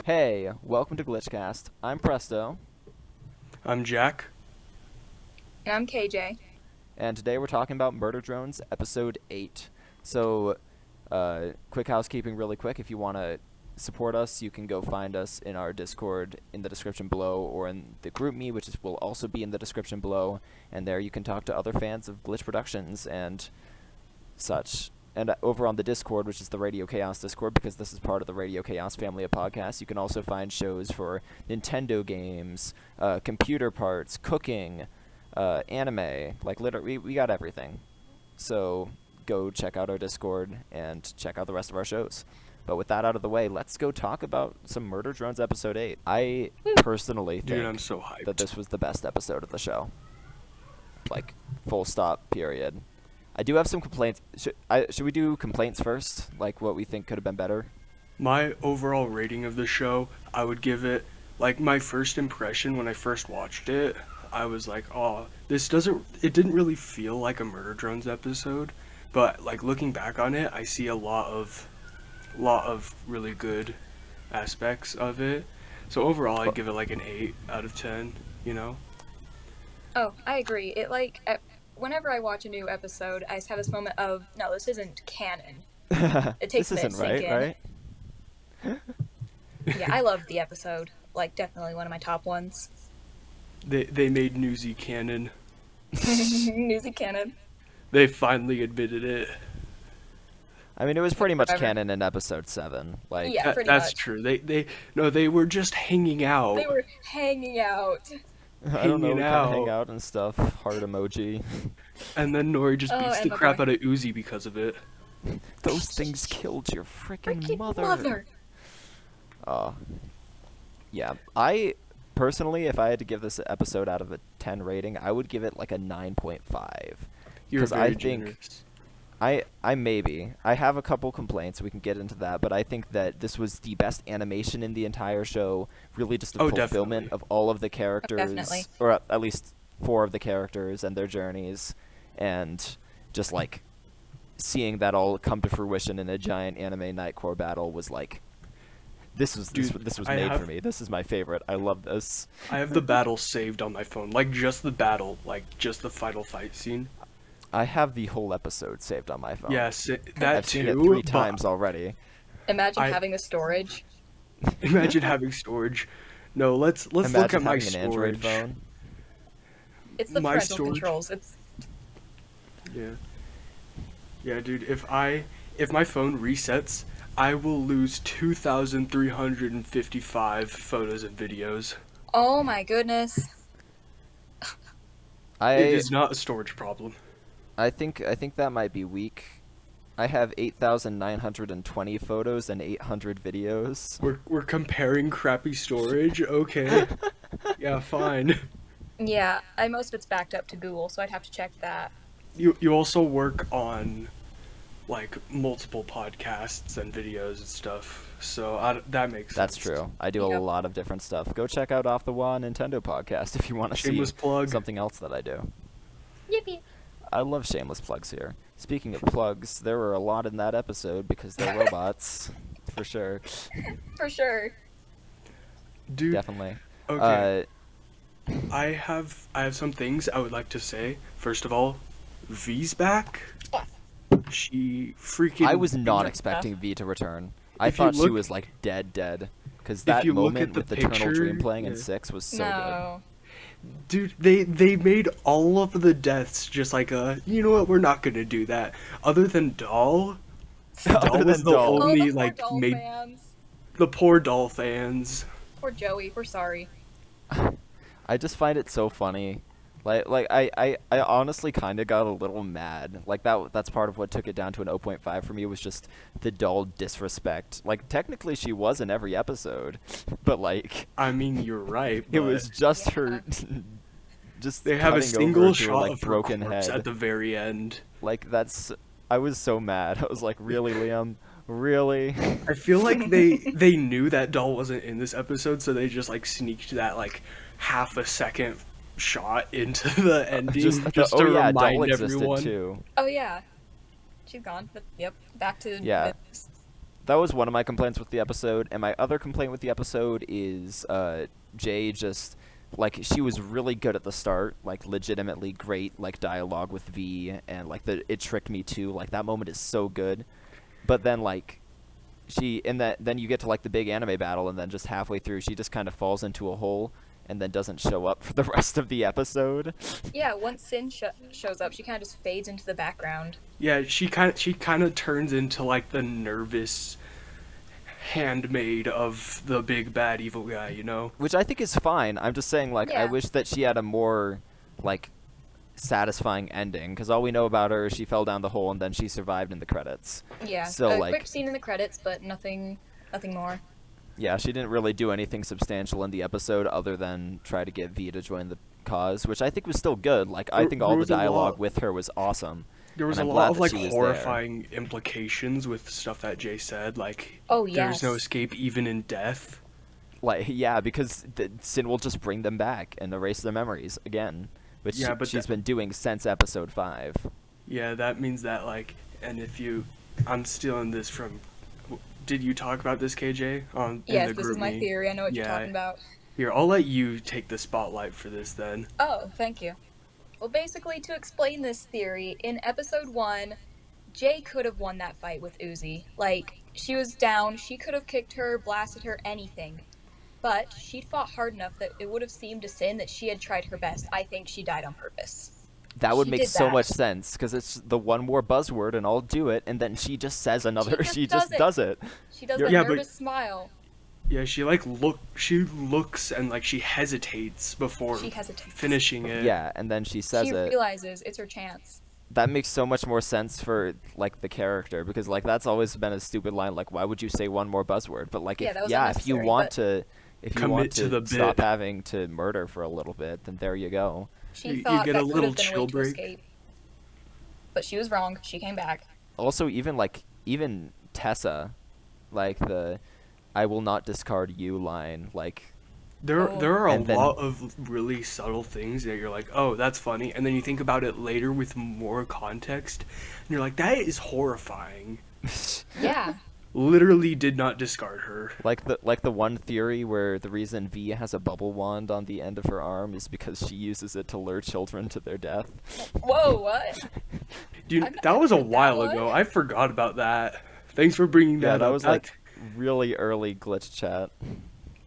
Hey, welcome to GlitchCast. I'm Presto, I'm Jack. And I'm KJ. and today we're talking about Murder Drones, Episode 8. So, quick housekeeping really quick. If you want to support us, you can go find us in our Discord in the description below, or in the GroupMe, which will also be in the description below, and there you can talk to other fans of Glitch Productions and such. And over on the Discord, which is the Radio Chaos Discord, because this is part of the Radio Chaos family of podcasts, you can also find shows for Nintendo games, computer parts, cooking, anime. Like, literally, we got everything. So go check out our Discord and check out the rest of our shows. But with that out of the way, let's go talk about some Murder Drones Episode 8. I personally Dude, think I'm so hyped. that this was the best episode of the show. Like, full stop, period. I do have some complaints. Should we do complaints first? Like, what we think could have been better? My overall rating of the show, I would give it, like, my first impression when I first watched it, I was like, oh, it didn't really feel like a Murder Drones episode, but, like, looking back on it, I see a lot of really good aspects of it. So overall, I'd give it, like, an 8 out of 10, you know? Oh, I agree. Whenever I watch a new episode, I just have this moment of, no, this isn't canon. It takes This a minute isn't to sink right, in. right? Yeah, I loved the episode. Like, definitely one of my top ones. They made Newsy canon. Newsy canon. They finally admitted it. I mean, it was pretty much Whatever. canon in Episode 7. Like, Yeah. pretty That's much. true. They were just hanging out. They were hanging out. I don't know, we hanging kind of hang out. out and stuff. Heart emoji. And then Nori just Oh, beats and the my crap boy. out of Uzi because of it. Those things killed your freaking Freaking mother. Yeah. I, personally, if I had to give this episode out of a 10 rating, I would give it like a 9.5. You're 'Cause very I think- generous. I have a couple complaints, we can get into that, but I think that this was the best animation in the entire show, really just a Oh, fulfillment definitely. of all of the characters, Definitely. or at least 4 of the characters and their journeys, and just like seeing that all come to fruition in a giant anime Nightcore battle was like, this was Dude, I made for have- me. This is my favorite. I love this. I have the battle saved on my phone. Like, just the battle. Like, just the final fight scene. I have the whole episode saved on my phone. Yes, that I've too. seen it 3 but times already. Imagine I- having the storage. Imagine having storage. No, let's look Imagine at my having an Android storage. phone. It's the My parental storage. controls. It's Yeah. Yeah, dude, if my phone resets, I will lose 2,355 photos and videos. oh my goodness. It is not a storage problem. I think that might be weak. I have 8,920 photos and 800 videos. We're comparing crappy storage. Okay. Yeah, fine. Yeah, most of it's backed up to Google, so I'd have to check that. You also work on like multiple podcasts and videos and stuff, so that makes That's sense. true. I do a Yep. lot of different stuff. Go check out Off the Wall Nintendo podcast if you want to see Shameless plug. something else that I do. Yippee. I love shameless plugs here. Speaking of plugs, there were a lot in that episode because they're robots, for sure. For sure. Dude, Definitely. okay. I have some things I would like to say. First of all, V's back. She freaking. I was not Yeah. expecting V to return. I If you thought she look- was like dead. Because that you look moment at the with the Eternal Dream picture, playing in yeah. 6 was so good. No. Dude, they made all of the deaths just like you know what? We're not gonna do that. Other than Doll. Other Doll than was the Doll. only oh, the poor like doll made fans. the poor Doll fans. Poor Joey. We're sorry. I just find it so funny. I honestly kind of got a little mad. Like that's part of what took it down to an 0.5 for me, was just the dull disrespect. Like, technically she was in every episode, but like I mean, you're right. it but was just her just They have a cutting single over to her, shot like, of her broken corpse head. at the very end. Like, I was so mad. I was like, really, Liam? Really? I feel like they knew that Doll wasn't in this episode, so they just like sneaked that like half a second shot into the ending just to oh yeah, remind Doll existed everyone. too. Oh yeah. She's gone. But yep. Back to Yeah. this. that was one of my complaints with the episode, and my other complaint with the episode is Jay just, like, she was really good at the start, like, legitimately great, like, dialogue with V, and, like, it tricked me too, like, that moment is so good, but then, like, then you get to, like, the big anime battle, and then just halfway through, she just kind of falls into a hole, and then doesn't show up for the rest of the episode. Yeah, once Sin shows up, she kind of just fades into the background. Yeah, she kind of turns into like the nervous handmaid of the big bad evil guy, you know? Which I think is fine. I'm just saying, like, I Yeah. wish that she had a more, like, satisfying ending, because all we know about her is she fell down the hole and then she survived in the credits. Yeah, So, a like, quick scene in the credits, but nothing more. yeah, she didn't really do anything substantial in the episode other than try to get V to join the cause, which I think was still good. Like, I think all There the was a dialogue lot- with her was awesome. There was and a I'm lot glad of that like she was horrifying implications with stuff that Jay said, like Oh, there's no yes. escape even in death. Like, yeah, because Sin will just bring them back and erase their memories again, which Yeah, but she's been doing since episode 5. Yeah, that means that like, and if you, I'm stealing this from. Did you talk about this, KJ? In Yes, the this is my GroupMe? theory. I know what you're Yeah. talking about. Here, I'll let you take the spotlight for this then. Oh, thank you. Well, basically, to explain this theory, in episode 1, Jay could have won that fight with Uzi. Like, she was down, she could have kicked her, blasted her, anything. But she'd fought hard enough that it would have seemed to Sin that she had tried her best. I think she died on purpose. That would She make did so that. much sense, because it's the one more buzzword and I'll do it, and then she just says another, just she just does it. does it. She does Yeah, that but- nervous smile. Yeah, she looks and like she hesitates before She hesitates. finishing it. Yeah, and then she says She it. realizes it's her chance. That makes so much more sense for, like, the character, because, like, that's always been a stupid line, like, why would you say one more buzzword? But, like, Yeah, if that was if you unnecessary, want but- to, if you Commit want to to the stop bit. having to murder for a little bit, then there you go. She You thought get that a could little have been a chill way to break. escape. But she was wrong. She came back. Also, even Tessa, like, the I will not discard you line, like, There Oh. are a And then- lot of really subtle things that you're like, oh, that's funny, and then you think about it later with more context, and you're like, that is horrifying. Yeah. Literally did not discard her. like the one theory where the reason V has a bubble wand on the end of her arm is because she uses it to lure children to their death. Whoa, what? Dude, I've that never was a heard that while one. ago. I forgot about that. Thanks for bringing Yeah, that that up. was, like, really early glitch chat.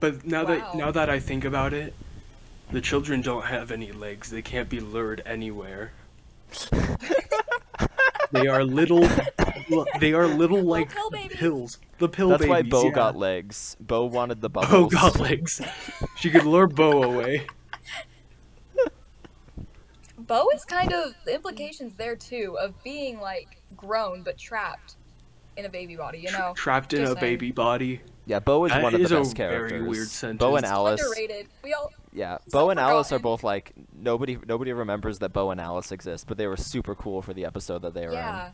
But now Wow. that I think about it, the children don't have any legs. They can't be lured anywhere. They are little. They are little like pill babies. pills. The pill That's why babies. Bo yeah. got legs. Bo wanted the Bo bubbles. got legs. She could lure Bo away. Bo is kind of the implications there too of being like grown but trapped in a baby body. You know, Trapped in Just a saying. baby body. Yeah, Bo is That one of the is a best very characters. weird Bo and sentence. Alice. underrated. We all. Yeah, So Bo and Alice are forgotten. both like nobody remembers that Bo and Alice exist, but they were super cool for the episode that they were Yeah. in.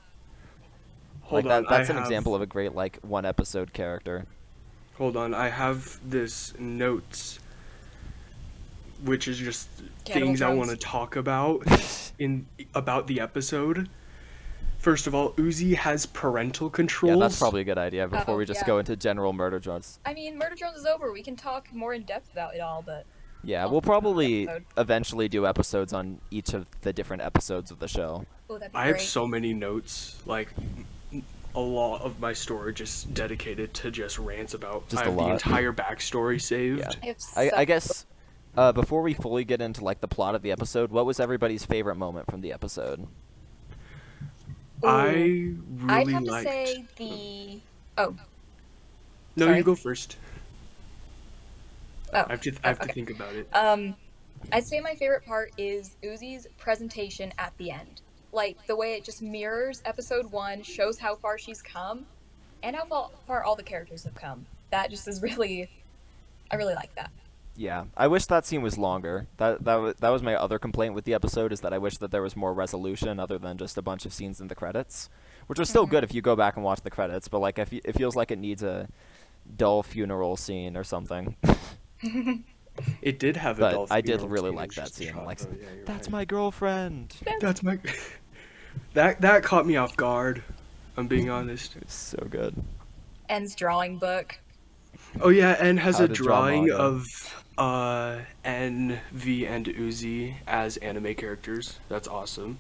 Hold Like on, that's I an have- example of a great like one episode character. Hold on, I have this notes, which is just Cannibal things I Jones. want to talk about about the episode. First of all, Uzi has parental controls. Yeah, that's probably a good idea before Oh, we just yeah. go into general murder drones. I mean, Murder Drones is over. We can talk more in depth about it all, but Yeah, Oh, we'll probably episode. eventually do episodes on each of the different episodes of the show. oh, that'd be I have great. so many notes, like a lot of my story just dedicated to just rants about. Just I a have the lot. entire backstory saved. Yeah. I have I such- guess before we fully get into like the plot of the episode, what was everybody's favorite moment from the episode? I Ooh, really I'd have to liked. say the. Oh, No, sorry. you go first. oh. I have to okay. think about it. I'd say my favorite part is Uzi's presentation at the end. Like, the way it just mirrors episode 1, shows how far she's come, and how far all the characters have come. That just is really... I really like that. Yeah, I wish that scene was longer. That was my other complaint with the episode, is that I wish that there was more resolution other than just a bunch of scenes in the credits, which was still good if you go back and watch the credits. But like, it feels like it needs a dull funeral scene or something. It did have a But dull I did funeral really scene, like it's that just scene. shot, Like, though. Yeah, you're that's right. my girlfriend. That's my. That caught me off guard. I'm being honest. It's so good. En's drawing book. Oh yeah, N has How a to draw drawing manga. of N, V, and Uzi as anime characters. That's awesome.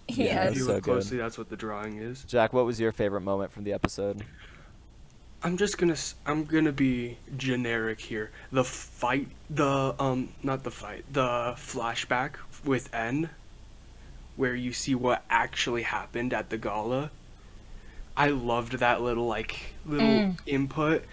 Yeah, If Yes. you so look good. closely, that's what the drawing is. Jack, what was your favorite moment from the episode? I'm gonna be generic here. The fight, not the fight, the flashback with N, where you see what actually happened at the gala. I loved that little input.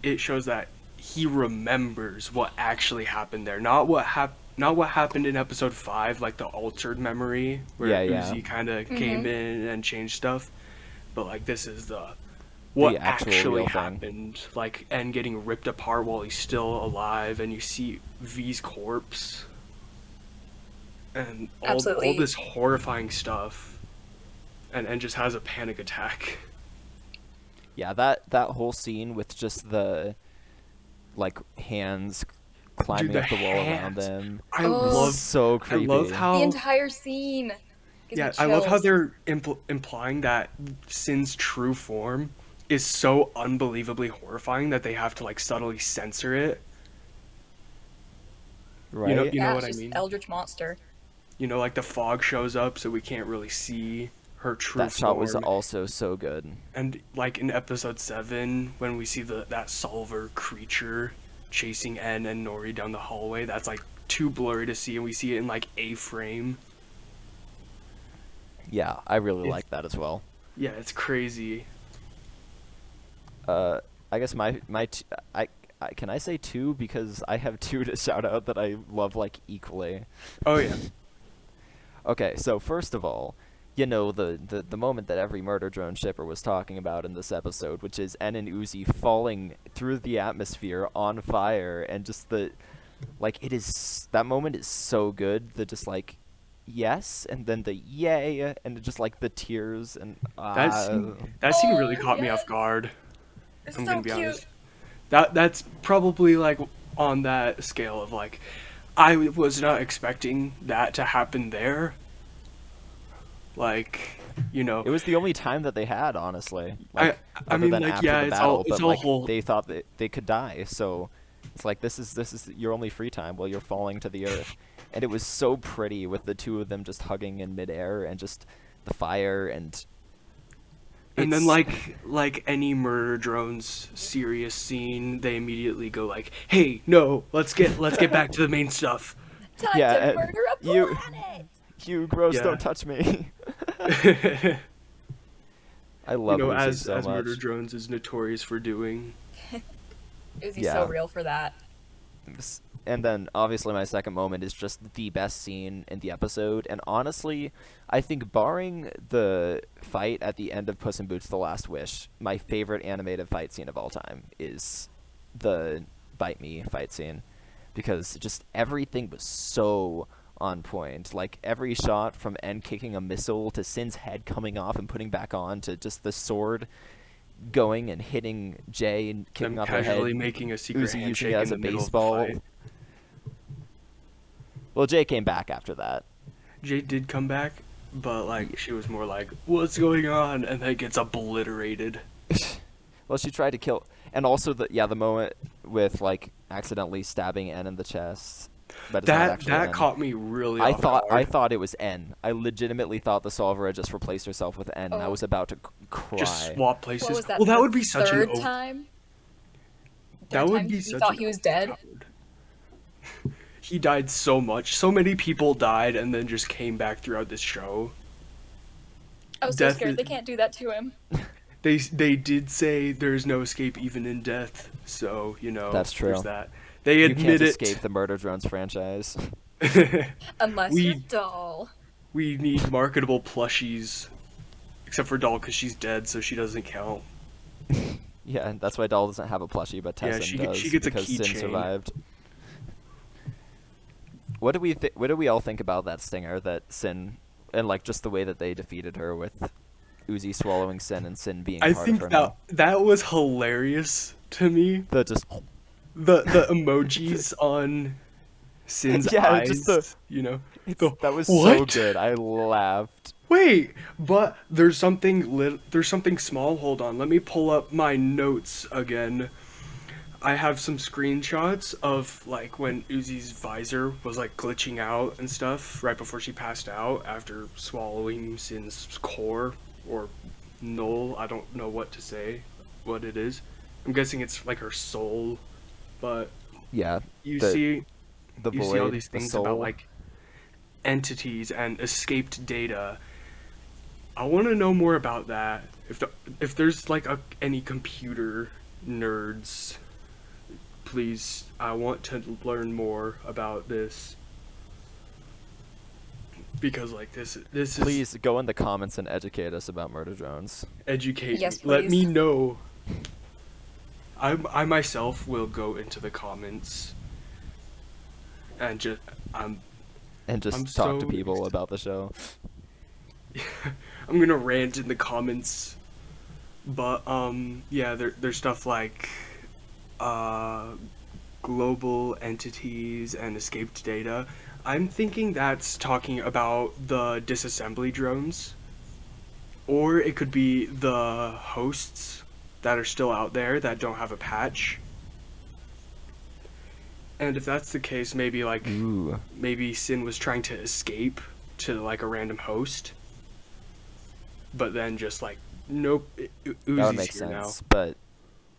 It shows that he remembers what actually happened there, not what happened in episode 5, like the altered memory where Yeah. Uzi kind of came in and changed stuff. But like this is what actual actually real thing. happened, like N getting ripped apart while he's still alive, and you see V's corpse, and all Absolutely. this horrifying stuff, and N just has a panic attack. Yeah, that whole scene with just the like hands climbing the up the wall around hands. them. I Oh. love So creepy. I love how The entire scene. Gives yeah, me I love how chills. they're implying that Sin's true form is so unbelievably horrifying that they have to like subtly censor it. right? You know Yeah, what it's I just mean? Eldritch monster. You know, like the fog shows up, so we can't really see her true That shot was form. also so good. And like in episode 7, when we see that solver creature chasing N and Nori down the hallway, that's like too blurry to see, and we see it in like a frame. Yeah, I really It's- like that as well. Yeah, it's crazy. I guess I can I say 2 because I have 2 to shout out that I love like equally. Oh yeah. Okay, so first of all, you know the moment that every murder drone shipper was talking about in this episode, which is N and Uzi falling through the atmosphere on fire, and just that moment is so good. The just like yes, and then the yay, and just like the tears and That scene really Oh, caught me yes. off guard. It's I'm so gonna be cute. honest. That's probably like on that scale of like, I was not expecting that to happen there. Like, you know, it was the only time that they had, honestly. Like, I other mean, than like, after yeah, the it's battle, all but like whole. they thought that they could die, so it's like this is your only free time while you're falling to the earth, and it was so pretty with the two of them just hugging in midair and just the fire and. And then it's- like any murder drones serious scene, they immediately go like, "Hey, no, let's get back to the main stuff." Time Yeah, to and murder a you- planet. You gross! Yeah. Don't touch me. I You love know, Lucy as so much. murder drones is notorious for doing. Uzi's Yeah. so real for that. And then obviously my second moment is just the best scene in the episode, and honestly I think barring the fight at the end of Puss in Boots: The Last Wish, my favorite animated fight scene of all time is the Bite Me fight scene, because just everything was so on point. Like every shot from N kicking a missile to Sin's head coming off and putting back on to just the sword going and hitting Jay and kicking Them off her head. casually making a secret Uzi using handshake it as in a the middle of the baseball. fight. Well, Jay came back after that. Jay did come back, but like she was more like, "What's going on?" and then gets obliterated. Well, she tried to kill, and also the moment with like accidentally stabbing N in the chest. But it's not That actually that N. caught me really I off thought guard. it was N. I legitimately thought the solver had just replaced herself with N, and I Oh. was about to cry. Just swap places. What was that? Well, that the would be such third an time. that Third would time be you such thought an he was dead. overpowered. He died so much. So many people died and then just came back throughout this show. I was so Death scared is- they can't do that to him. They did say there's no escape even in death. So, you know, That's true. there's that. They You admit can't it. escape the Murder Drones franchise. Unless We- you're Doll. We need marketable plushies. Except for Doll, because she's dead, so she doesn't count. Yeah, and that's why Doll doesn't have a plushie, but Yeah, Tessin she does gets a because Sin keychain. survived. What do we all think about that stinger that Sin, and like just the way that they defeated her with Uzi swallowing Sin and Sin being I part think of her that that was hilarious to me. the just The emojis on Sin's Yeah, eyes. just the- you know. It's, The, that was so "What?" good. I laughed. Wait, but there's something small. Hold on, let me pull up my notes again. I have some screenshots of like when Uzi's visor was like glitching out and stuff right before she passed out after swallowing Sin's core or null. I don't know what to say, what it is. I'm guessing it's like her soul, but Yeah, you the see the you see all void, these the things soul. about like entities and escaped data. I want to know more about that. If there's like any computer nerds, please, I want to learn more about this because like this is Please go in the comments and educate us about murder drones. educate Yes, me. Let me please. know. I myself will go into the comments and just I'm And I'm just talk to so people about the show. I'm gonna rant in the comments. But yeah, there's stuff like uh global entities and escaped data. I'm thinking that's talking about the disassembly drones, or it could be the hosts that are still out there that don't have a patch. And if that's the case, maybe like Ooh, maybe Sin was trying to escape to like a random host, but then just like nope, that would Uzi's make here now. sense. But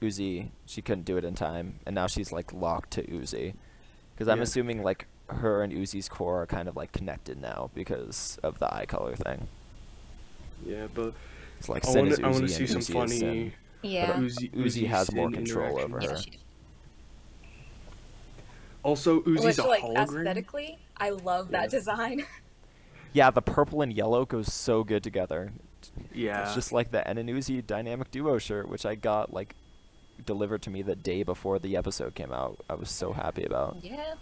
Uzi, she couldn't do it in time, and now she's like locked to Uzi. Because I'm Yeah. assuming like her and Uzi's core are kind of like connected now because of the eye color thing. Yeah, but It's like I Sin want is to I want to Uzi and see some Uzi is Sin. funny But Yeah. Uzi has more Sin control over Yeah, her. interactions. she did. Also, Uzi's Which, a like, hologram. aesthetically, I love Yeah. that design. Yeah, the purple and yellow goes so good together. It's Yeah. just like the En and Uzi dynamic duo shirt, which I got like delivered to me the day before the episode came out. I was so happy about. Yeah.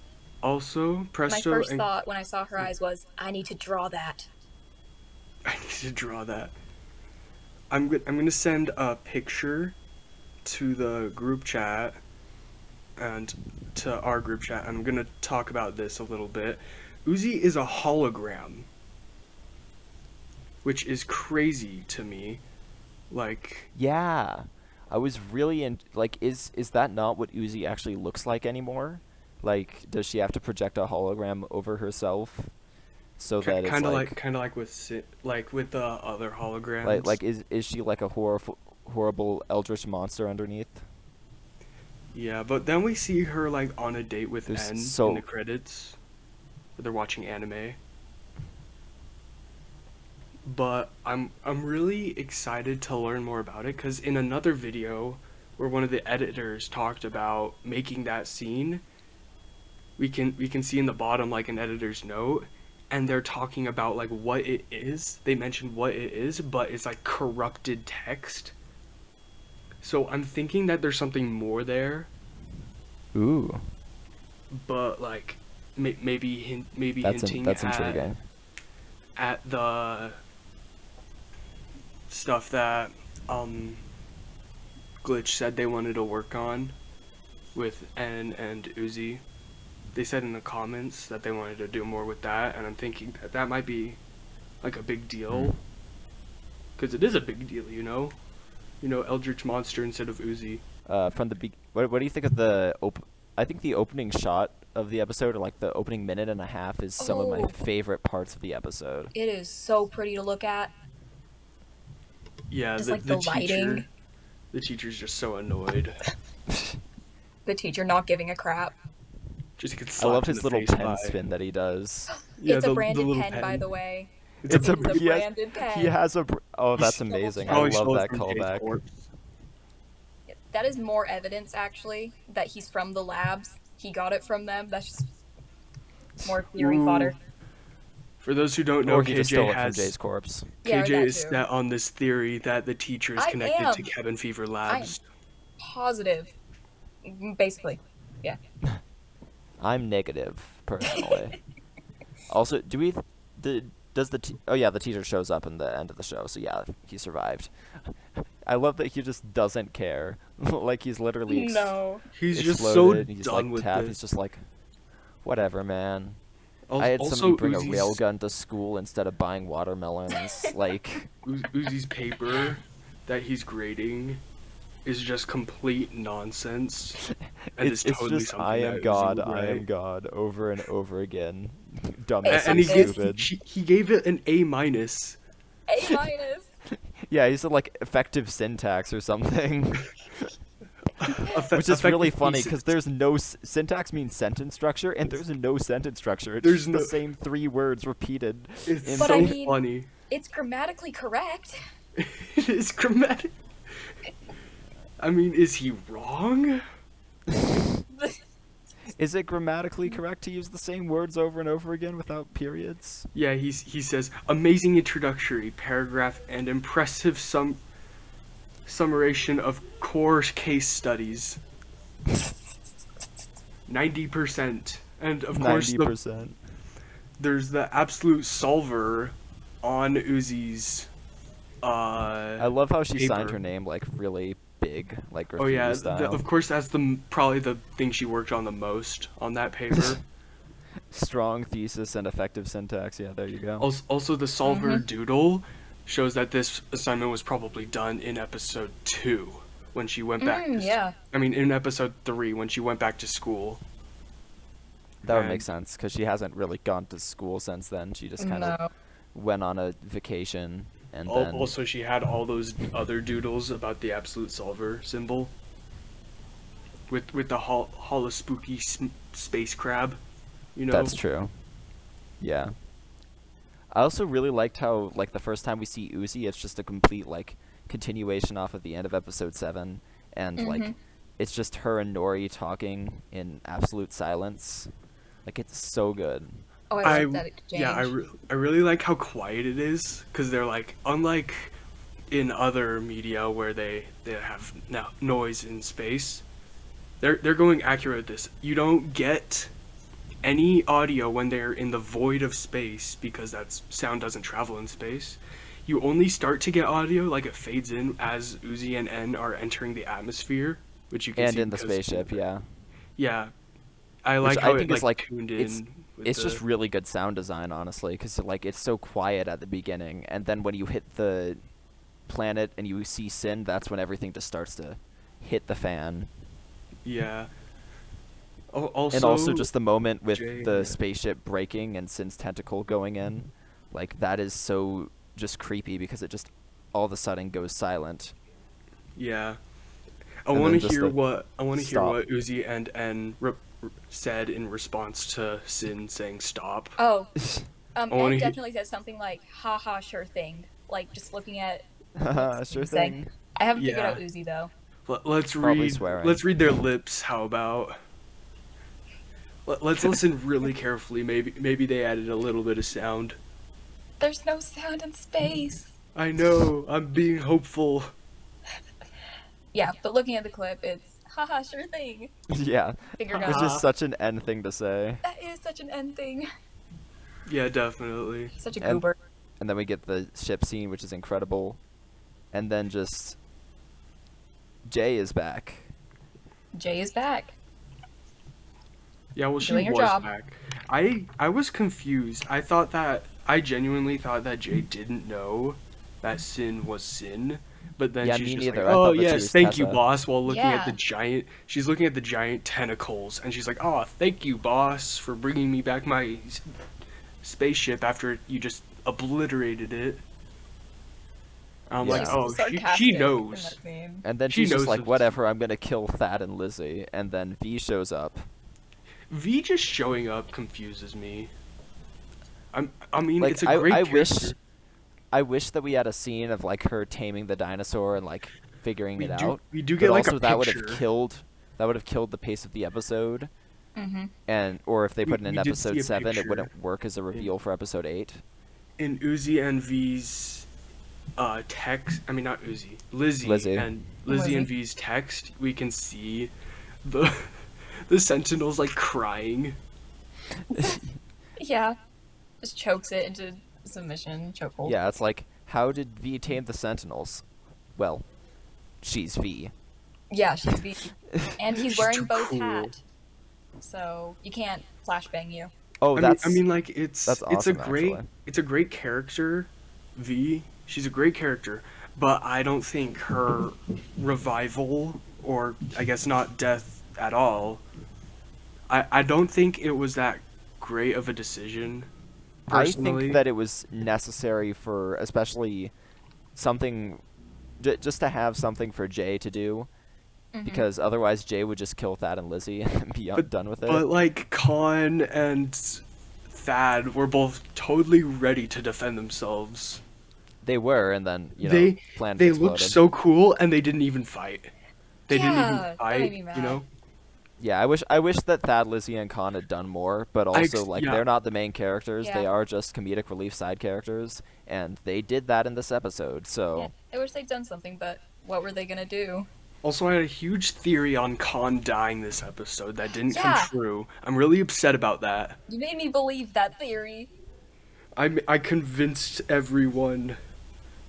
Also, My Presto first and thought when I saw her eyes was, I need to draw that. I need to draw that. I'm gonna send a picture to the group chat and to our group chat. I'm gonna talk about this a little bit. Uzi is a hologram, which is crazy to me. Like, Yeah, I was really in. Like, is that not what Uzi actually looks like anymore? Like, does she have to project a hologram over herself so that it's kind of like with like with the other holograms. like is she like a horrible eldritch monster underneath? Yeah, but then we see her like on a date with There's N in so the credits. Where they're watching anime. But I'm really excited to learn more about it because in another video where one of the editors talked about making that scene, we can see in the bottom like an editor's note, and they're talking about like what it is. They mentioned what it is, but it's like corrupted text. So I'm thinking that there's something more there, ooh, but like maybe hinting that's intriguing. at the stuff that Glitch said they wanted to work on with N and Uzi. They said in the comments that they wanted to do more with that, and I'm thinking that that might be like a big deal, because it is a big deal, Eldritch Monster instead of Uzi. From the what do you think of I think the opening shot of the episode, or like the opening minute and a half, is some of my Oh. favorite parts of the episode. It is so pretty to look at. Yeah, Just the like the teacher, lighting. the teacher's just so annoyed. The teacher not giving a crap. Just gets I love slapped in his the little face pen by. spin that he does. Yeah, It's a the branded little pen, by the way. It's It's a It is a he has, branded pen. he has oh, that's He's amazing. I probably love stole it that from Jay's callback. corpse. That is more evidence, actually, that he's from the labs. He got it from them. That's just more theory Ooh. fodder. For those who don't know, Or he just stole KJ it from has Jay's corpse. Yeah, or KJ that is too. set on this theory that the teacher is I connected am. to Cabin Fever I am Labs. positive. Basically. Yeah. I'm negative, personally. Also, oh yeah, the teacher shows up in the end of the show, so yeah, he survived. I love that he just doesn't care. Like, he's literally No. He's just so exploded, he's done like with tapped, this. he's just like, whatever, man. I had Also, somebody bring a Uzi's, railgun to school instead of buying watermelons. Like, Uzi's paper that he's grading is just complete nonsense. And it's totally just something I am that Uzi God, would I am write. God, over and over again. Dumb Hey, and And stupid. he gave it an A minus. A-. Yeah, he said like effective syntax or something. Which is really Effective funny thesis. because there's no syntax means sentence structure, and there's no sentence structure. It's There's just no- the same 3 words repeated. It's in But so I mean- funny. It's grammatically correct. It is grammatic. I mean, is he wrong? Is it grammatically correct to use the same words over and over again without periods? Yeah, he says amazing introductory paragraph and impressive summation of core case studies. 90%, and of course 90%. there's the absolute solver on Uzi's. I love how she signed paper. her name like really big, like Oh graffiti yeah, style. of course that's probably the thing she worked on the most on that paper. Strong thesis and effective syntax. Yeah, there you go. Also, the solver Mhm. doodle shows that this assignment was probably done in episode 2 when she went back. Yeah. I mean, in episode 3 when she went back to school. That would and- make sense because she hasn't really gone to school since then. She just kind of No. went on a vacation and then. Also, she had all those other doodles about the absolute solver symbol. With the holo spooky space crab, you know. That's true. Yeah. I also really liked how like the first time we see Uzi, it's just a complete like continuation off of the end of episode 7, and like Mhm. it's just her and Nori talking in absolute silence. Like it's so good. Oh, I like that exchange. Yeah, I really like how quiet it is because they're like unlike in other media where they have noise in space. They're going accurate at this. You don't get any audio when they're in the void of space because sound doesn't travel in space. You only start to get audio like it fades in as Uzi and N are entering the atmosphere, which you can And see in the because- spaceship, yeah. Yeah, I Which like how I think it is, like, tuned it's- in. with It's the- just really good sound design, honestly, because like it's so quiet at the beginning, and then when you hit the planet and you see Sin, that's when everything just starts to hit the fan. Yeah. Oh, also, And also just the moment with Jay- the yeah. spaceship breaking and Sin's tentacle going in, like that is so just creepy because it just all of a sudden goes silent. Yeah. I And want then to just hear the what stop. Uzi and N said in response to Sin saying stop. Oh, I wanna Ed hear- definitely said something like, haha, sure thing. Like, just looking at Haha, what's sure he saying. thing. I haven't figured Yeah. out Uzi, though. Let's Probably read. swearing. Let's read their lips. How about? Let's listen really carefully. Maybe they added a little bit of sound. There's no sound in space. I know. I'm being hopeful. Yeah, but looking at the clip, it's, haha, sure thing. Yeah, Figured which out. is such an N thing to say. That is such an end thing. Yeah, definitely. Such a And- goober. And then we get the ship scene, which is incredible. And then just Jay is back. Jay is back. Yeah, well, she Doing her was job. back. I was confused. I genuinely thought that Jay didn't know that Sin was Sin, but then Yeah, she's me just neither. like, I "Oh thought that she yes, was thank you, Tessa." boss." While looking at the Yeah. giant, she's looking at the giant tentacles, and she's like, "Oh, thank you, boss, for bringing me back my spaceship after you just obliterated it." I'm Yeah. like, She's "Oh, Sarcastic she in knows." that scene. And then She she's just knows like, that- whatever, I'm gonna kill Thad and Lizzie. And then V shows up. V just showing up confuses me. I mean, Like, it's a great I character. wish that we had a scene of like her taming the dinosaur and like figuring it out. We do But get like also a that would picture. have killed the pace of the episode. Mm-hmm. And or if they We- put it in we did episode see a 7, it picture wouldn't work as a reveal for episode 8. In Uzi and V's text, I mean not Uzi, Lizzie and Lizzie. V's text, we can see the the Sentinels like crying. Yeah. Just chokes it into submission, chokehold. Yeah, it's like, how did V tame the Sentinels? Well, she's V. Yeah, she's V. And he's She's wearing too Bo's cool. hat. So you can't flashbang you. Oh, I mean, like that's awesome, actually. it's a great character, V. She's a great character, but I don't think her revival, or I guess not death at all. I don't think it was that great of a decision, I think personally. that it was necessary for, especially something, just to have something for Jay to do, Hmm. because otherwise Jay would just kill Thad and Lizzie and be But done with it. but like Khan and Thad were both totally ready to defend themselves. They were, and then They planet they looked exploded. so cool and they didn't even fight. They didn't even Yeah, that made fight, me you mad. know? Yeah, I wish that Thad, Lizzie, and Khan had done more, but also like Yeah. they're not the main characters; they Yeah. are just comedic relief side characters, and they did that in this episode. Yeah, So I wish they'd done something, but what were they gonna do? Also, I had a huge theory on Khan dying this episode that didn't come Yeah, true. I'm really upset about that. you made me believe that theory. I convinced everyone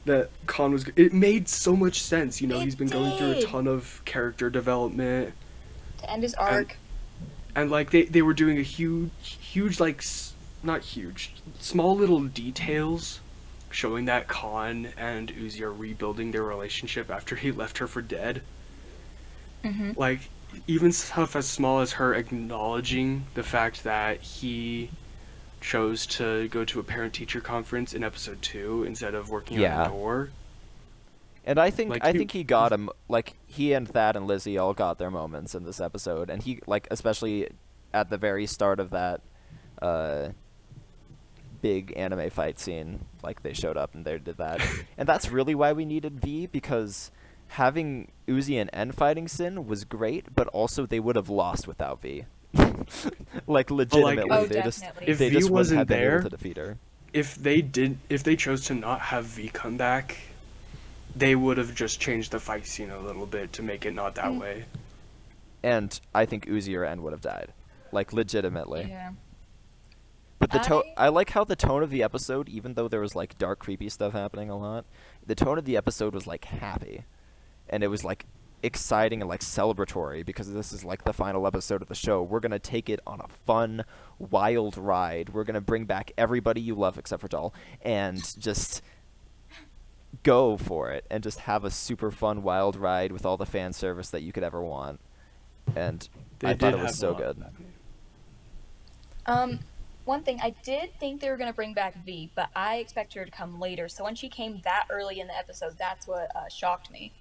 that Khan was. It made so much sense, you know. It He's been going through a did. ton of character development, To end his and arc. like they were doing a huge like not huge, small little details showing that Khan and Uzi are rebuilding their relationship after he left her for dead. Hmm. Like even stuff as small as her acknowledging the fact that he chose to go to a parent-teacher conference in episode 2 instead of working on yeah, a door. and I think Like I think he got him. Like he and Thad and Lizzie all got their moments in this episode, and he like especially at the very start of that uh, big anime fight scene, like they showed up and they did that, and that's really why we needed V, because having Uzi and N fighting Sin was great, but also they would have lost without V. Like legitimately, Oh, they definitely. if they V just wouldn't wasn't have been able there, to defeat her. if they chose to not have V come back, they would have just changed the fight scene a little bit to make it not that Mm. way. And I think Uzi or N would have died, like legitimately. Yeah. But I I like how the tone of the episode, even though there was like dark, creepy stuff happening a lot, the tone of the episode was like happy, and it was like exciting and like celebratory because this is like the final episode of the show. We're gonna take it on a fun, wild ride. We're gonna bring back everybody you love except for Doll, and just go for it and just have a super fun, wild ride with all the fan service that you could ever want. And They I did thought it have was a so lot of good. that. One thing, I did think they were gonna bring back V, but I expect her to come later. So when she came that early in the episode, that's what shocked me.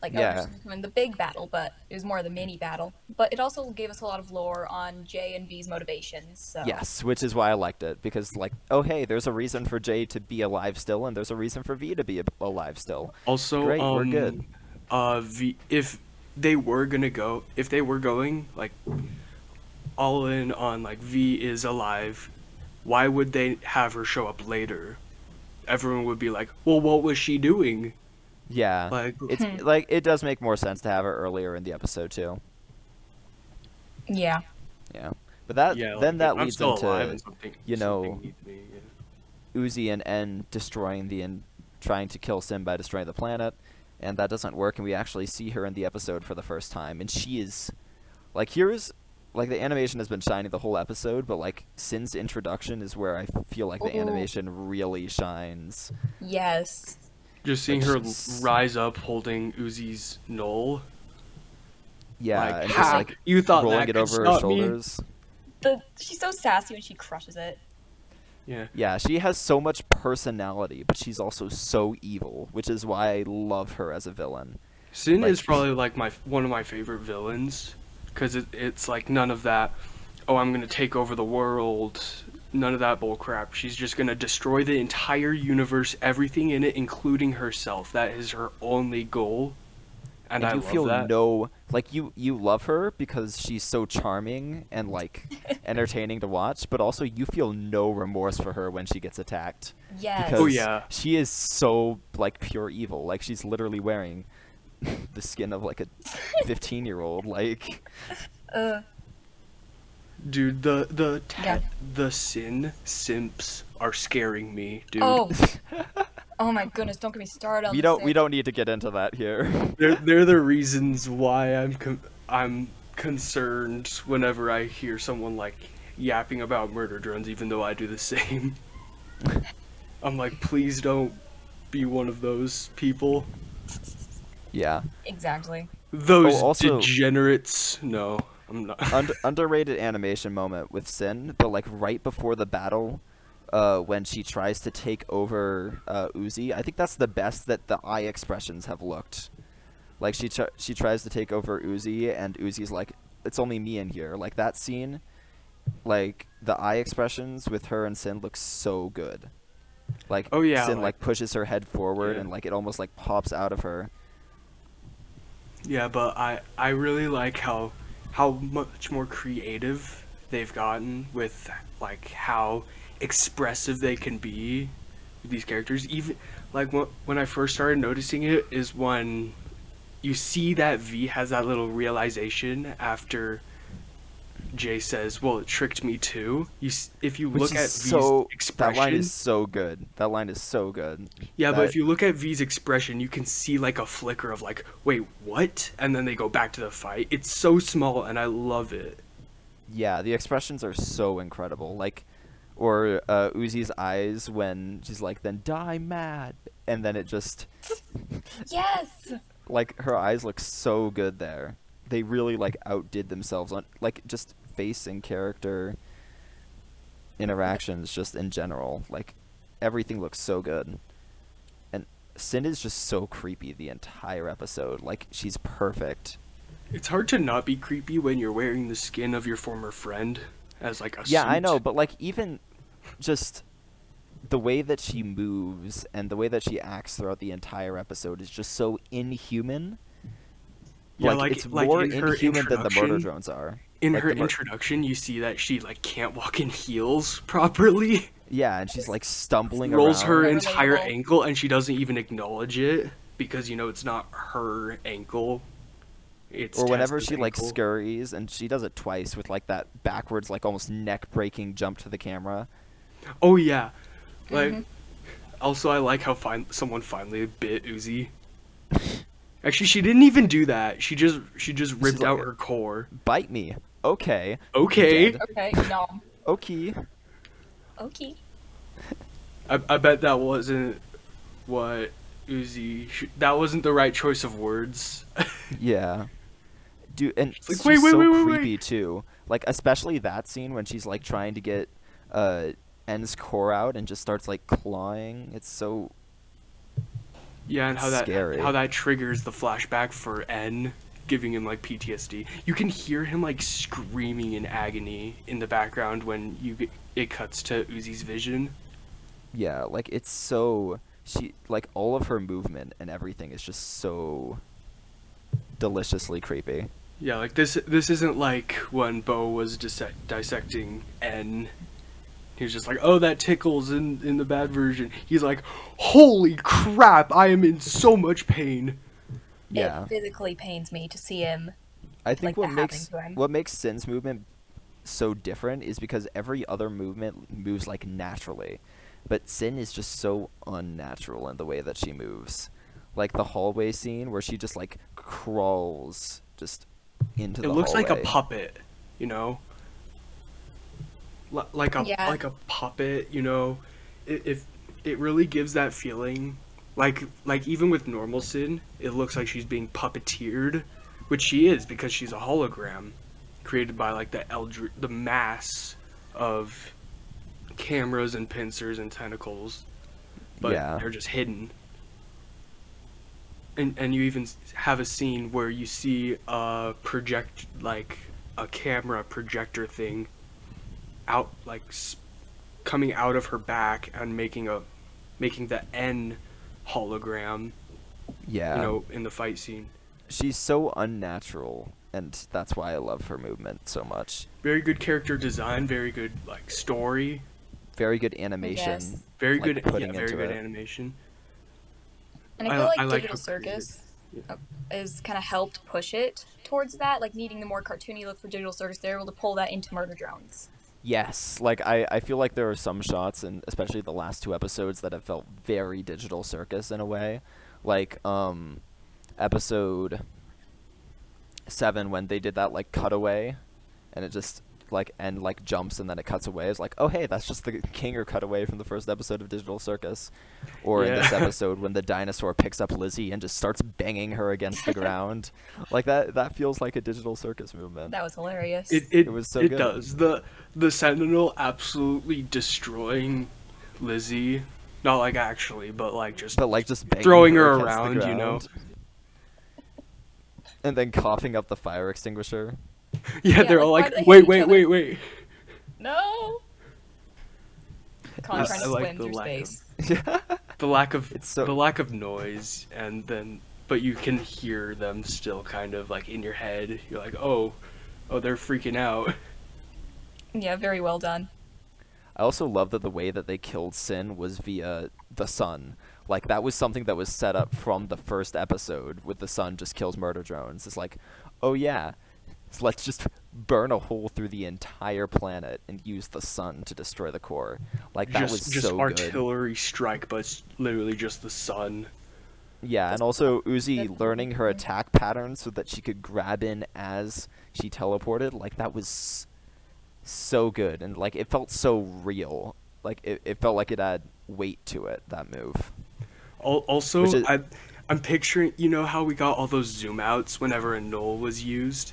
Like, oh, Yeah. she's coming the big battle, but it was more the mini battle. But it also gave us a lot of lore on J and V's motivations. So Yes, which is why I liked it, because like, oh hey, there's a reason for Jay to be alive still, and there's a reason for V to be alive still. Also, Great, we're good. V if if they were going like all in on like V is alive, why would they have her show up later? Everyone would be like, "Well, what was she doing?" Yeah, Like, it's like it does make more sense to have her earlier in the episode too. yeah. Yeah, but that yeah, then like, that I'm leads still alive into and something, you know something needs me. Yeah. Uzi and N destroying trying to kill Sim by destroying the planet, and that doesn't work. And we actually see her in the episode for the first time, and she is like here's like the animation has been shining the whole episode, but like Sin's introduction is where I feel like the Ooh. animation really shines. Yes. Just seeing Like, her she's- rise up holding Uzi's knoll. Yeah, Like, and ha, just like you thought rolling that it could over her stop me? shoulders. She's so sassy when she crushes it. Yeah. Yeah, she has so much personality, but she's also so evil, which is why I love her as a villain. Sin Like- is probably like one of my favorite villains because it's like none of that. Oh, I'm gonna take over the world. None of that bullcrap. She's just gonna destroy the entire universe, everything in it, including herself. That is her only goal, and I you love feel that. like you love her because she's so charming and like entertaining to watch, but also you feel no remorse for her when she gets attacked. Yes. Because Oh, yeah. she is so like pure evil. Like she's literally wearing the skin of like a 15-year-old. Like Dude, Yeah. the Sin simps are scaring me, dude. Oh. Oh my goodness! Don't get me started on we this. don't need to get into that here. They're the reasons why I'm concerned whenever I hear someone like yapping about murder drones, even though I do the same. I'm like, please don't be one of those people. Yeah. Exactly. Those also- degenerates. No, I'm not. Underrated animation moment with Sin, but like right before the battle, when she tries to take over Uzi, I think that's the best that the eye expressions have looked. Like she tries to take over Uzi, and Uzi's like, "It's only me in here." Like that scene, like the eye expressions with her and Sin look so good. Like Oh, yeah, Sin like- pushes her head forward, Yeah. and like it almost like pops out of her. Yeah, but I really like how much more creative they've gotten with like how expressive they can be with these characters. Even like when I first started noticing it is when you see that V has that little realization after Jay says, "Well, it tricked me too." If you Which look is at so V's expression, that line is so good. That line is so good. yeah, but That- if you look at V's expression, you can see like a flicker of like, "Wait, what?" And then they go back to the fight. It's so small, and I love it. Yeah, the expressions are so incredible. Like, or Uzi's eyes when she's like, "Then die mad," and then it just Yes. like her eyes look so good there. They really like outdid themselves on like just face and character interactions just in general. Like everything looks so good. And Sin is just so creepy the entire episode. Like she's perfect. It's hard to not be creepy when you're wearing the skin of your former friend as like a Yeah, I suit. know, but like even just the way that she moves and the way that she acts throughout the entire episode is just so inhuman. Yeah, it's like more in her inhuman than the murder introduction- drones are. In Like her the mur- introduction, you see that she like can't walk in heels properly. Yeah, and she's like stumbling Rolls her around. entire Relatable. ankle, and she doesn't even acknowledge it because it's not her ankle. It's Or whenever Tessa's she like ankle. scurries, and she does it twice with like that backwards, like almost neck breaking jump to the camera. Oh yeah, like. Mhm. Also, I like how someone finally bit Uzi. Actually, she didn't even do that. She just ripped like out a- her core. Bite me. Okay. Okay. Dead. Okay. Nom. Okay. Okay. I bet that wasn't what Uzi. That wasn't the right choice of words. Yeah. Dude, and like, she's wait, wait, so wait, wait, creepy wait. too. Like especially that scene when she's like trying to get N's core out and just starts like clawing. It's so Yeah, and Scary. how that triggers the flashback for N, giving him like PTSD. You can hear him like screaming in agony in the background when it cuts to Uzi's vision. yeah, like it's so she like all of her movement and everything is just so deliciously creepy. Yeah, like this isn't like when Bo was dissecting N. He was just like, "Oh, that tickles in the bad version." He's like, "Holy crap! I am in so much pain." Yeah. It physically pains me to see him. I think like that happening to him. what makes Sin's movement so different is because every other movement moves like naturally, but Sin is just so unnatural in the way that she moves. Like the hallway scene where she just like crawls just into It the looks like a hallway. puppet, you know. Like a Yeah. like a puppet, you know. It really gives that feeling. Like even with normal Sin, it looks like she's being puppeteered, which she is because she's a hologram created by like the mass of cameras and pincers and tentacles, but Yeah. they're just hidden. And you even have a scene where you see a camera projector thing out coming out of her back and making the N hologram, Yeah. in the fight scene. She's so unnatural, and that's why I love her movement so much. Very good character design, very good story, Very good animation. Yes. very like, good putting very into good it. animation. And I feel like I like Digital how creative. Circus is kind of helped push it towards that, like needing the more cartoony look for Digital Circus. They're able to pull that into Murder Drones. Yes, like I feel like there are some shots, and especially the last two episodes, that have felt very Digital Circus in a way. Like episode 7 when they did that like cutaway, and it just and jumps and then it cuts away. It's like, oh hey, that's just the Kinger cutaway from the first episode of Digital Circus. Or in this episode when the dinosaur picks up Lizzie and just starts banging her against the ground. Like that feels like a Digital Circus movement. That was hilarious. It was so it good. Does. The Sentinel absolutely destroying Lizzie. Not like actually, but just banging throwing her against the around, you know. ground. And then coughing up the fire extinguisher. Yeah, they're like, all why like, do they hate each other? wait. No. Con trying to like swim the through lack space. The lack of the lack of noise, and then but you can hear them still kind of like in your head. You're like, oh, they're freaking out. Yeah, very well done. I also love that the way that they killed Sin was via the sun. Like, that was something that was set up from the first episode with the sun just kills murder drones. It's like, oh yeah, so let's just burn a hole through the entire planet and use the sun to destroy the core. Like, that was Just so good. artillery strike, but it's literally just the sun. Yeah, and also Uzi learning her attack pattern so that she could grab in as she teleported. Like, that was so good, and like it felt so real. Like it felt like it had weight to it, that move. Also, I'm picturing, you know how we got all those zoom outs whenever a null was used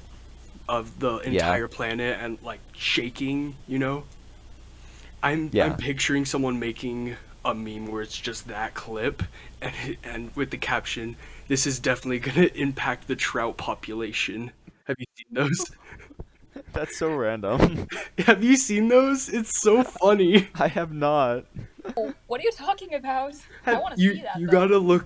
of the entire planet and like shaking, you know? I'm picturing someone making a meme where it's just that clip and with the caption, "This is definitely gonna impact the trout population." Have you seen those? That's so random. Have you seen those? It's so funny. I have not. Oh, what are you talking about? I want to see that. You though.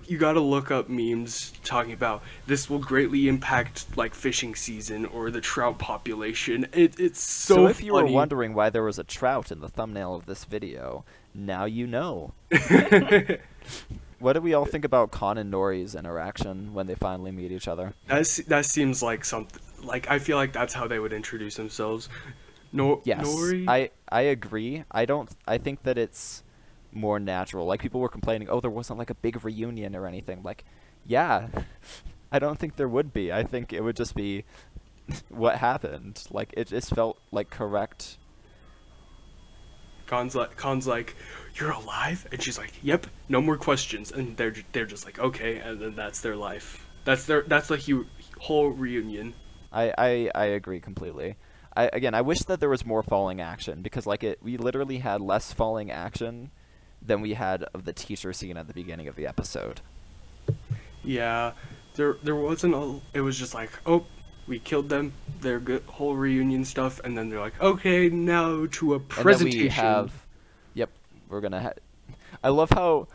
gotta look up memes talking about this will greatly impact like fishing season or the trout population. It's so funny. So if you were wondering why there was a trout in the thumbnail of this video, now you know. What do we all think about Kon and Nori's interaction when they finally meet each other? That seems like something. Like, I feel like that's how they would introduce themselves. Yes, Nori? I agree. I think that it's more natural. Like, people were complaining, oh, there wasn't like a big reunion or anything. Like, yeah, I don't think there would be. I think it would just be what happened. Like, it just felt like correct. Kon's like, "You're alive?" And she's like, "Yep, no more questions." And they're just like, "Okay," and then that's their life. That's the whole reunion. I agree completely. I wish that there was more falling action, because we literally had less falling action than we had of the teacher scene at the beginning of the episode. Yeah, there wasn't it was just like, oh, we killed them, their good whole reunion stuff, and then they're like, okay, now to a presentation. We're gonna I love how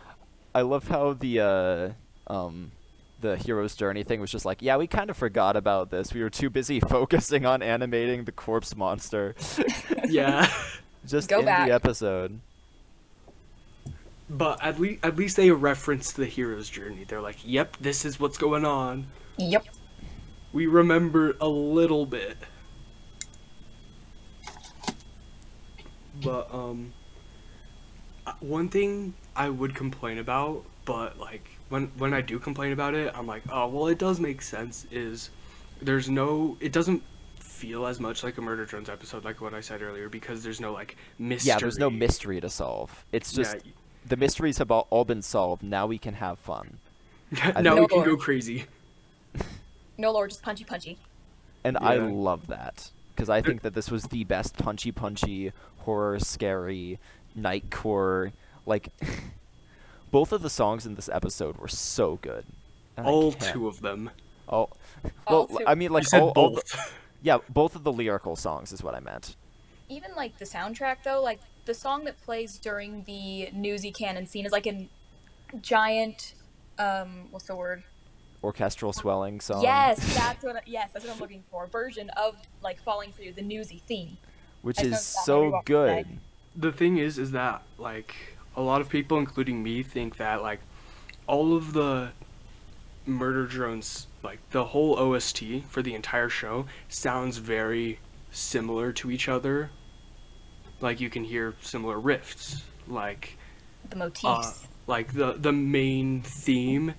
the hero's journey thing was just like, yeah, we kind of forgot about this. We were too busy focusing on animating the corpse monster. Yeah. Just Go in back. the episode. But at least they referenced the hero's journey. They're like, yep, this is what's going on. Yep. We remember a little bit. But one thing I would complain about, but like when I do complain about it, I'm like, oh well, it does make sense. Is it doesn't feel as much like a Murder Drones episode, like what I said earlier, because there's no like mystery. Yeah, there's no mystery to solve. It's just the mysteries have all been solved. Now we can have fun. Now we can go crazy. No lord, just punchy. And I love that, because I think that this was the best punchy, horror, scary, nightcore, like, both of the songs in this episode were so good. All two of them. Well, two. I mean, like, You said all both. yeah, both of the lyrical songs is what I meant. Even like the soundtrack though, like the song that plays during the Newsy Cannon scene is like a giant, what's the word? Orchestral swelling song. Yes, that's what I'm looking for. Version of like Falling For You, the Newsy theme. Which I is know exactly so what to good. say. The thing is that like a lot of people, including me, think that like all of the Murder Drones, like the whole OST for the entire show, sounds very similar to each other. Like you can hear similar riffs, like The motifs. like the main theme,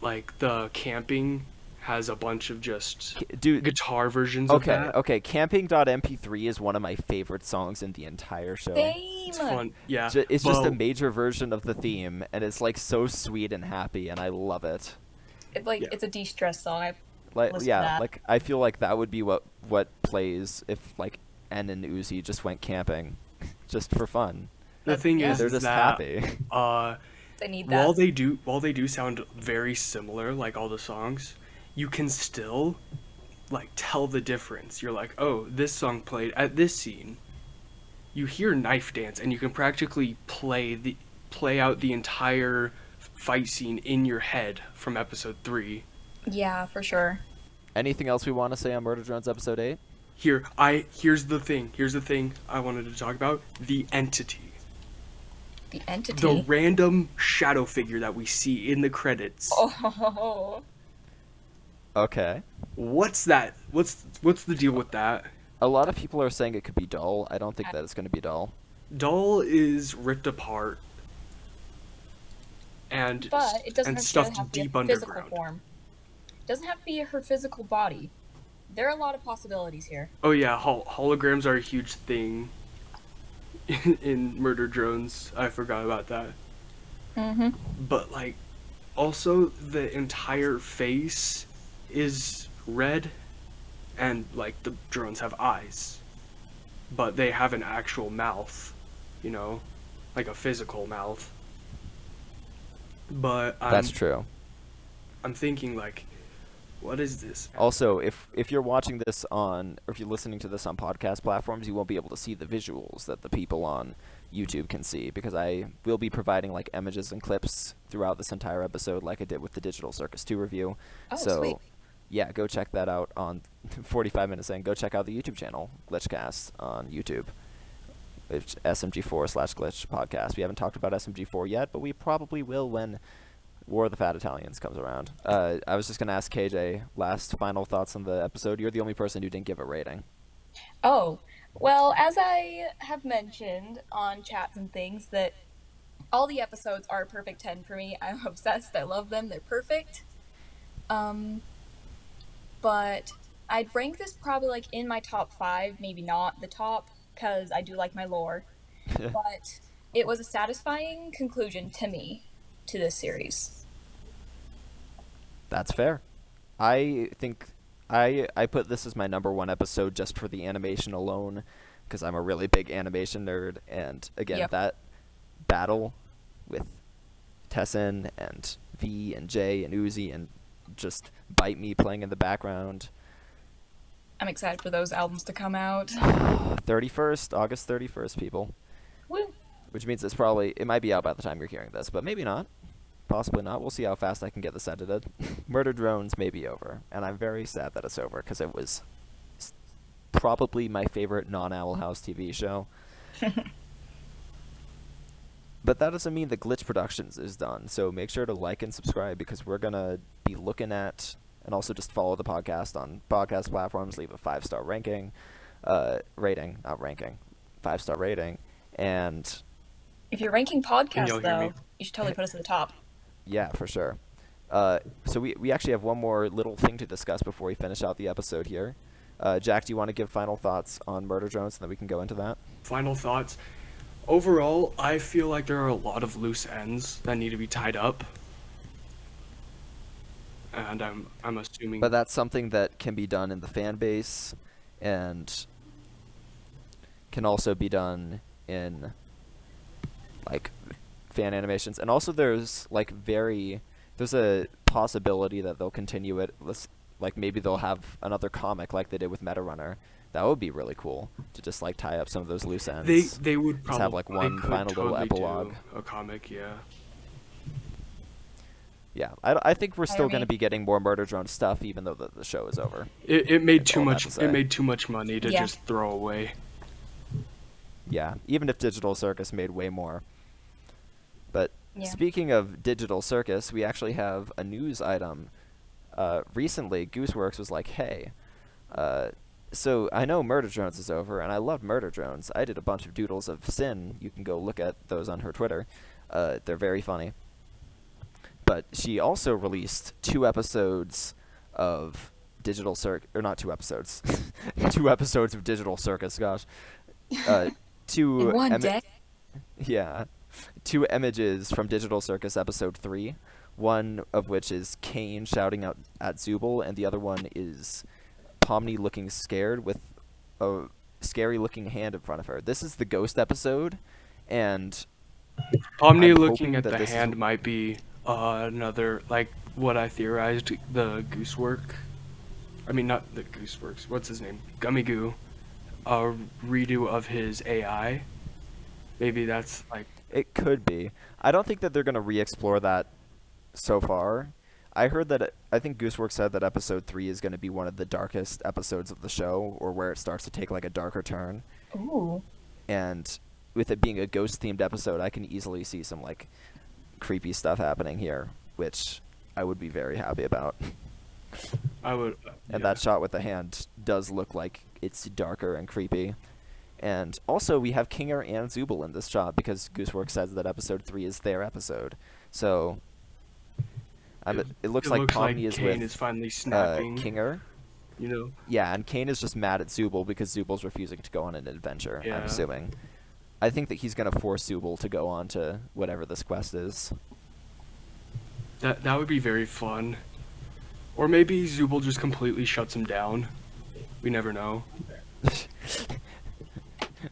like the camping has a bunch of just Dude, guitar versions of that. okay. Camping.mp3 is one of my favorite songs in the entire show. Same. It's fun, yeah. It's just a But- major version of the theme, and it's like so sweet and happy, and I love it. It's like Yeah. it's a de-stress song. I Like, listen to yeah, that. like I feel like that would be what plays if like N and Uzi just went camping, just for fun. The thing Yeah. is, They're is just that happy. They need that. while they do sound very similar, like all the songs, you can still like tell the difference. You're like, oh, this song played at this scene. You hear Knife Dance, and you can practically play out the entire fight scene in your head from episode 3. Yeah, for sure. Anything else we want to say on Murder Drones episode 8? Here's the thing I wanted to talk about: the entity. The entity. The random shadow figure that we see in the credits. Oh. Okay. What's that? What's the deal with that? A lot of people are saying it could be dull. I don't think that it's going to be dull. Doll is ripped apart and But it doesn't and necessarily stuffed have to be a deep physical underground. form. It doesn't have to be her physical body. There are a lot of possibilities here. Oh yeah, holograms are a huge thing in Murder Drones. I forgot about that. Mm-hmm. But like, also the entire face is red, and like the drones have eyes, but they have an actual mouth, you know, like a physical mouth. But That's true. I'm thinking like, what is this? Also, if you're watching this on, or if you're listening to this on podcast platforms, you won't be able to see the visuals that the people on YouTube can see, because I will be providing like images and clips throughout this entire episode, like I did with the Digital Circus 2 review. Oh, So, sweet. yeah, go check that out on 45 minutes in. Go check out the YouTube channel, GlitchCast on YouTube. It's SMG4/Glitch podcast. We haven't talked about SMG4 yet, but we probably will when War of the Fat Italians comes around. I was just going to ask KJ, last final thoughts on the episode. You're the only person who didn't give a rating. Oh, well, as I have mentioned on chats and things, that all the episodes are a perfect 10 for me. I'm obsessed. I love them. They're perfect. But I'd rank this probably like in my top 5, maybe not the top, because I do like my lore. But it was a satisfying conclusion to me to this series. That's fair. I think I put this as my number 1 episode just for the animation alone, because I'm a really big animation nerd, and again, Yep. that battle with Tessin and V and J and Uzi and just Bite Me playing in the background. I'm excited for those albums to come out. 31st, August 31st, people. Woo! Which means it might be out by the time you're hearing this, but maybe not. Possibly not. We'll see how fast I can get this edited. Murder Drones may be over, and I'm very sad that it's over, because it was probably my favorite non-Owl House TV show. But that doesn't mean that Glitch Productions is done, so make sure to like and subscribe, because we're going to be looking at, and also just follow the podcast on podcast platforms, leave a 5-star rating, not ranking, 5-star rating, and If you're ranking podcasts, you'll hear me. though, you should totally put us at the top. yeah, for sure. So we actually have one more little thing to discuss before we finish out the episode here. Jack, do you want to give final thoughts on Murder Drones, and then we can go into that? Final thoughts. Overall, I feel like there are a lot of loose ends that need to be tied up. And I'm assuming But that's something that can be done in the fan base, and can also be done in like fan animations. And also there's a possibility that they'll continue it. Like maybe they'll have another comic like they did with Meta Runner. That would be really cool to just like tie up some of those loose ends. they would Just probably have, like, one could final little totally epilogue. do a comic, yeah. Yeah, I think we're still Hire going to me. be getting more Murder Drone stuff, even though the show is over. It made That's too all I have much. to say. It made too much money to Yeah. just throw away. Yeah, even if Digital Circus made way more. But Yeah. speaking of Digital Circus, we actually have a news item. Recently, Gooseworks was like, hey, so I know Murder Drones is over, and I love Murder Drones. I did a bunch of doodles of Sin. You can go look at those on her Twitter. They're very funny. But she also released 2 episodes of Digital Circus, or not 2 episodes, 2 episodes of Digital Circus. Gosh, In one day. yeah, 2 images from Digital Circus episode 3. One of which is Kane shouting out at Zubul, and the other one is Pomni looking scared with a scary-looking hand in front of her. This is the ghost episode, and Pomni I'm looking hoping at that the this is- hand might be another, like, what I theorized, the Goosework. I mean, not the Gooseworks. What's his name? Gummy Goo. A redo of his AI. Maybe that's, like... It could be. I don't think that they're going to re-explore that so far. I heard that I think Gooseworks said that episode 3 is going to be one of the darkest episodes of the show, or where it starts to take like a darker turn. Ooh. And with it being a ghost-themed episode, I can easily see some like creepy stuff happening here, which I would be very happy about. I would... And that shot with the hand does look like it's darker and creepy. And also, we have Kinger and Zubul in this shot because Gooseworks says that episode 3 is their episode. So it looks like Pomni is Kane with is finally snapping. Kinger. You know? Yeah, and Kane is just mad at Zubul because Zubul's refusing to go on an adventure, I'm Yeah. assuming. I think that he's going to force Zubul to go on to whatever this quest is. That would be very fun. Or maybe Zubul just completely shuts him down. We never know.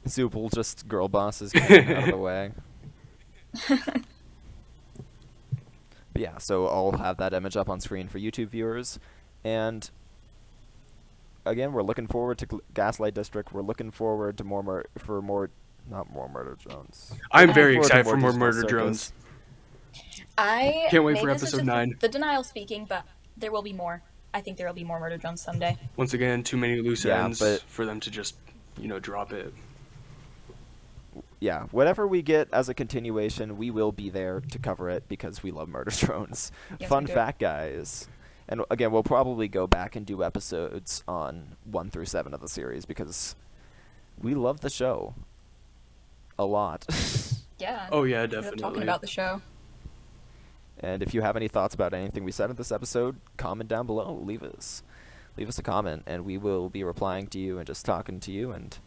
Zubul just girl bosses Kane out of the way. But yeah, so I'll have that image up on screen for YouTube viewers. And again, we're looking forward to Gaslight District. We're looking forward to not more Murder Drones. I'm very Looking forward excited to for more Digital murder Circus. drones. I Can't wait maybe for this is episode just 9. The denial speaking, but there will be more. I think there will be more murder drones someday. Once again, too many loose Yeah, ends but- for them to just, drop it. Yeah, whatever we get as a continuation, we will be there to cover it because we love Murder Drones. Yes, Fun we do. fact, guys. And again, we'll probably go back and do episodes on 1 through 7 of the series because we love the show a lot. Yeah. Oh yeah, We love definitely. talking about the show. And if you have any thoughts about anything we said in this episode, comment down below. Leave us a comment, and we will be replying to you and just talking to you and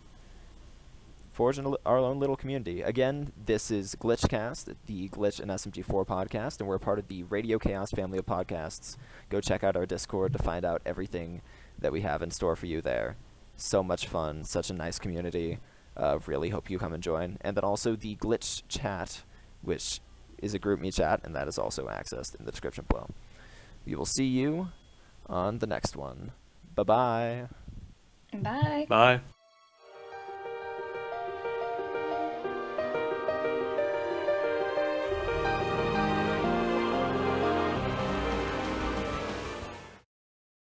forging our own little community. Again, this is GlitchCast, the Glitch and SMG4 podcast, and we're part of the Radio Chaos family of podcasts. Go check out our Discord to find out everything that we have in store for you there. So much fun, such a nice community. Really hope you come and join. And then also the Glitch chat, which is a GroupMe chat, and that is also accessed in the description below. We will see you on the next one. Bye-bye. Bye. Bye.